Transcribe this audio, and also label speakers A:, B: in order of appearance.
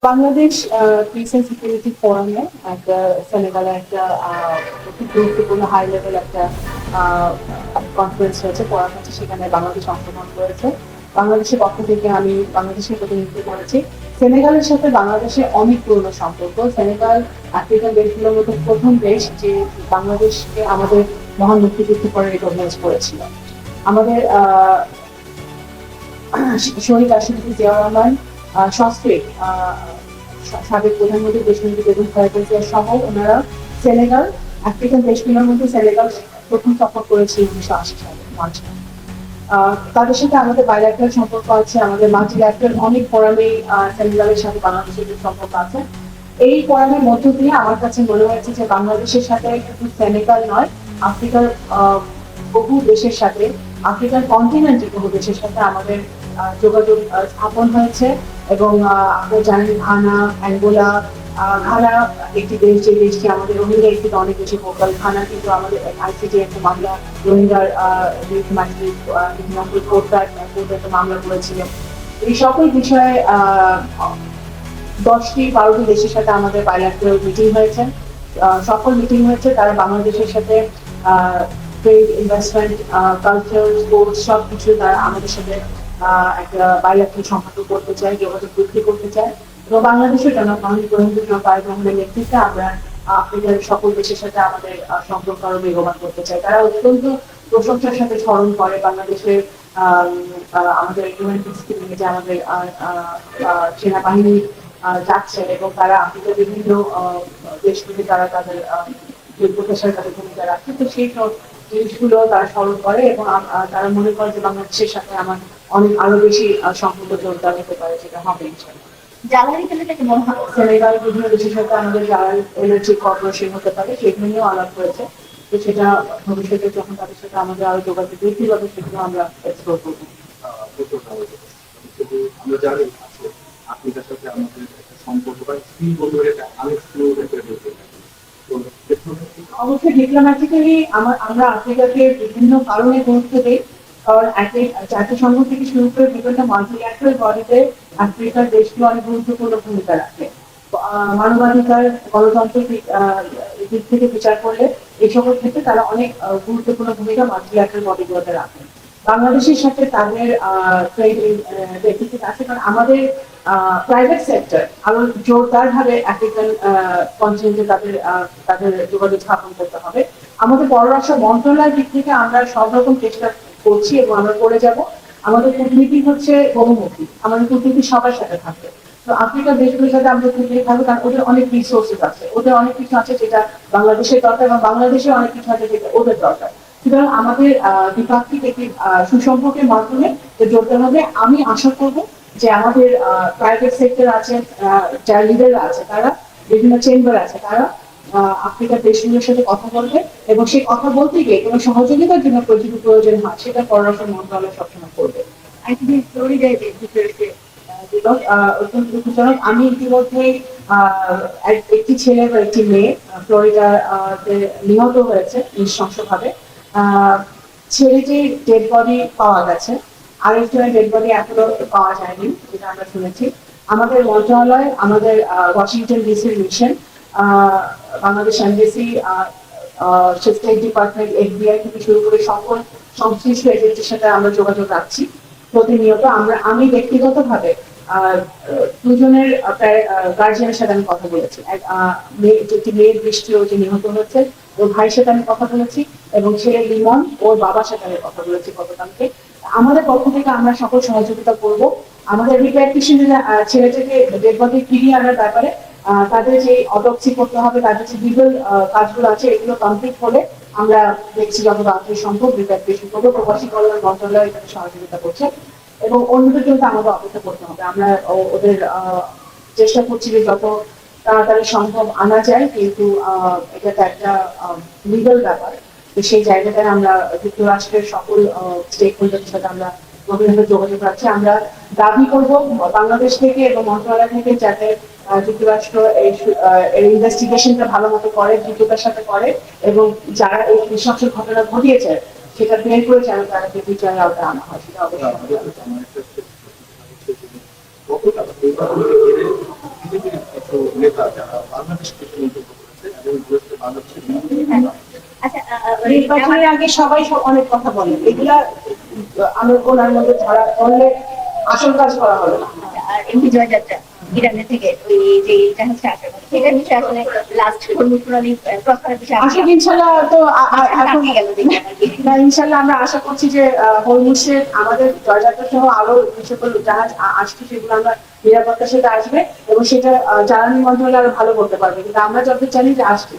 A: Bangladesh piece and security ফোরামে একটা সেনেগালে একটা খুব গুরুত্বপূর্ণ হাই লেভেল একটা কনফারেন্স হয়েছে, ফোরাম হচ্ছে, সেখানে বাংলাদেশ অংশগ্রহণ করেছে। বাংলাদেশের পক্ষ থেকে আমি বাংলাদেশের প্রতিনিধিত্ব করেছি। সেনেগালের সাথে বাংলাদেশের অনেক পুরনো সম্পর্ক। সেনেগাল আফ্রিকান দেশগুলোর মধ্যে প্রথম দেশ যে বাংলাদেশকে আমাদের মহান মুক্তিযুদ্ধ করে রিকগনাইজ করেছিল। আমাদের শহীদ রাষ্ট্রপতি জিয়াউর রহমান, সস্ত্রীক সাবেক প্রধানমন্ত্রী দেশনেত্রী বেগম খালেদা জিয়া সহ ওনারা সেনেগাল, আফ্রিকান দেশগুলোর মধ্যে সেনেগাল প্রথম সফর করেছে 1980 সালে মার্চ মাসে। তাদের সাথে আমাদের বাইল্যাটারাল সম্পর্ক আছে, আমাদের মাল্টিল্যাটারাল অনেক ফোরামেই সেনেগালের সাথে বাংলাদেশের সম্পর্ক আছে। এই ফোরামের মধ্য দিয়ে আমার কাছে মনে হয়েছে যে বাংলাদেশের সাথে শুধু সেনেগাল নয়, আফ্রিকার বহু দেশের সাথে, আফ্রিকার কন্টিনেন্টের বহু দেশের সাথে আমাদের যোগাযোগ স্থাপন হয়েছে। এবং আপনারা জানেন ঘানা, অ্যাঙ্গোলা, ঘানা একটি দেশ, যে দেশটি আমাদের রোহিঙ্গা ইস্যুতে অনেক বেশি ভোকাল। ঘানা কিন্তু আমাদের আইসিটি একটা মামলা, রোহিঙ্গার কোর্টে একটা মামলা করেছিল। এই সকল বিষয়ে 10-12টি দেশের সাথে আমাদের বাইল্যাটারাল মিটিং হয়েছে, সকল মিটিং হয়েছে। তারা বাংলাদেশের সাথে ট্রেড, ইনভেস্টমেন্ট, কালচার, স্পোর্টস সবকিছু তারা আমাদের সাথে একটা বাইল্যাটারাল সম্পর্ক করতে চায়, যোগাযোগ বৃদ্ধি করতে চায়। এবং বাংলাদেশের জন্য তারেক নেতৃত্বে আমরা আফ্রিকার সকল দেশের সাথে আমাদের সম্পর্ক আরো বেগবান করতে চাই। তারা অত্যন্ত প্রশংসার সাথে স্মরণ করে বাংলাদেশের আমাদের যে আমাদের সেনাবাহিনী যাচ্ছে, এবং তারা আফ্রিকার বিভিন্ন দেশগুলি তারা তাদের প্রত্যাশার কাছে ভূমিকা রাখছে। তো সেই সব জিনিসগুলো তারা স্মরণ করে, এবং তারা মনে করে যে বাংলাদেশের সাথে আমার অনেক আরো বেশি সম্পর্ক জোরদার হতে পারে, যেটা হবে ইনশাআল্লাহ। জ্বালানি তেলে থেকে মনে হয় সেনেগাল বিভিন্ন দেশের সাথে আমাদের জ্বালানি এনার্জি কর্পোরেশন হতে পারে, সেগুলো নিয়েও আলাপ করেছে। তো সেটা ভবিষ্যতে যখন তাদের সাথে আমাদের আরো যোগাযোগ বৃদ্ধি পাবে, সেগুলো আমরা এক্সপ্লোর করবো।
B: আমরা জানি আফ্রিকার সাথে আমাদের একটা সম্পর্ক বা স্কিল বলতে একটা আনএক্সপ্লোরড একটা
A: অবশ্যই ডিপ্লোম্যাটিক্যালি আমরা আফ্রিকাকে বিভিন্ন কারণে গুরুত্ব দিই। কারণ জাতিসংঘ থেকে শুরু করে বিভিন্ন মাল্টিল্যাটারাল বডিতে আফ্রিকার দেশগুলো অনেক গুরুত্বপূর্ণ ভূমিকা রাখে। মানবাধিকার, গণতন্ত্রের দিক থেকে বিচার করলে এই সকল ক্ষেত্রে তারা অনেক গুরুত্বপূর্ণ ভূমিকা মাল্টিল্যাটারাল বডিগুলোতে রাখে। বাংলাদেশের সাথে তাদের ডেফিসিট আছে, কারণ আমাদের প্রাইভেট সেক্টর আরো জোরদার ভাবে আফ্রিকান কন্টিনেন্টে তাদের তাদের যোগাযোগ স্থাপন করতে হবে। আমাদের পররাষ্ট্র মন্ত্রণালয়ের দিক থেকে আমরা সব রকম চেষ্টা করছি এবং আমরা করে যাব। আমাদের কূটনীতি হচ্ছে বহুমুখী, আমাদের কূটনীতি সবার সাথে থাকবে। তো আফ্রিকার দেশগুলোর সাথে আমাদের কূটনীতি থাকবে, কারণ ওদের অনেক রিসোর্সেস আছে, ওদের অনেক কিছু আছে যেটা বাংলাদেশের দরকার, এবং বাংলাদেশের অনেক কিছু আছে যেটা ওদের দরকার। সুতরাং আমাদের দ্বিপাক্ষিক একটি সুসম্পর্কের মাধ্যমে জড়তে হবে। আমি আশা করব যে আমাদের প্রাইভেট সেক্টর আছে, যারা লিডাররা আছে, তারা বিভিন্ন চেম্বার আছে, তারা আফ্রিকার দেশগুলোর সাথে কথা বলবে, এবং সেই কথা বলতে গিয়ে কোনো সহযোগিতার জন্য যদি প্রয়োজন হয় সেটা পররাষ্ট্র মন্ত্রণালয় সবসময় করবে। অত্যন্ত দুঃখজনক, আমি ইতিমধ্যে একটি ছেলে বা একটি মেয়ে ফ্লোরিডা নিহত হয়েছে নৃশংসভাবে। ছেলেটির ডেড বডি পাওয়া গেছে, আরেকজনের ডেড বডি এখনো পাওয়া যায়নি, যেটা আমরা শুনেছি। আমাদের মন্ত্রণালয়, আমাদের ওয়াশিংটন ডিসির mission, Bangladesh embassy, state department, FBI থেকে শুরু করে সকল সংশ্লিষ্ট এজেন্সির সাথে আমরা যোগাযোগ রাখছি প্রতিনিয়ত। আমি ব্যক্তিগতভাবে দুজনের গার্জিয়ানের সাথে আমি কথা বলেছি। একটি মেয়ের দৃষ্টিও যে নিহত হচ্ছে, ওর ভাইয়ের সাথে আমি কথা বলেছি, এবং ছেলে লিমন ওর বাবার সাথে আমি কথা বলেছি গতকালকে। আমাদের পক্ষ থেকে আমরা সকল সহযোগিতা করব। আমাদের রিপ্যাট্রিশন ছেলেটাকে ডেড বডি ফিরিয়ে আনার ব্যাপারে তাদের যে অটপসি করতে হবে, তাদের যে লিগাল কাজগুলো আছে, এগুলো কমপ্লিট হলে আমরা দেখছি যত তাড়াতাড়ি সম্ভব রিপ্যাট্রিশন করবো। প্রবাসী কল্যাণ মন্ত্রণালয় এখানে সহযোগিতা করছে, এবং অন্যদের জন্য আমাদের অপেক্ষা করতে হবে। আমরা ওদের চেষ্টা করছি যে যত তাড়াতাড়ি সম্ভব আনা যায়, কিন্তু এটা একটা লিগাল ব্যাপার। তো সেই জায়গাটায় আমরা যুক্তরাষ্ট্রের সকল স্টেক হোল্ডারের সাথে আমরা গভীরভাবে যোগাযোগ রাখছি। আমরা দাবি করব বাংলাদেশ থেকে এবং মন্ত্রণালয় থেকে যাতে যুক্তরাষ্ট্র এই ইনভেস্টিগেশনটা ভালো মতো করে, দ্রুততার সাথে করে, এবং যারা এই নৃশংস ঘটনা ঘটিয়েছে সেটা বের করে যেন তাদেরকে বিচারের আওতায় আনা হয়, সেটা অবশ্যই।
B: নেতা যারা বাংলাদেশ থেকে মন্তব্য করেছে এবং বলেছে বাংলাদেশের বিভিন্ন
C: আচ্ছা
A: নির্বাচনের আগে সবাই অনেক কথা বলে, এগুলা আলোর গোলার মধ্যে ধরলে আসল কাজ করা হবে না।
C: আর এমপি জয়যাত্রা ইরানের থেকে ওই যে জাহাজটা আসার কথা, সেটার বিষয়ে আসলে লাস্ট কর্মপ্রণালী প্রস্তাবের বিষয়ে
A: আসলে ইনশাল্লাহ তো এখন
C: গেল দেখি আর কি।
A: না, ইনশাল্লাহ আমরা আশা করছি যে হরমুজের আমাদের জয়যাত্রা সহ আরো যে সকল জাহাজ আসছে সেগুলো আমরা নিরাপত্তার সাথে আসবে এবং সেটা জ্বালানি মন্ত্রণালয় আরো ভালো করতে পারবে, কিন্তু আমরা যত জানি যে আসছে।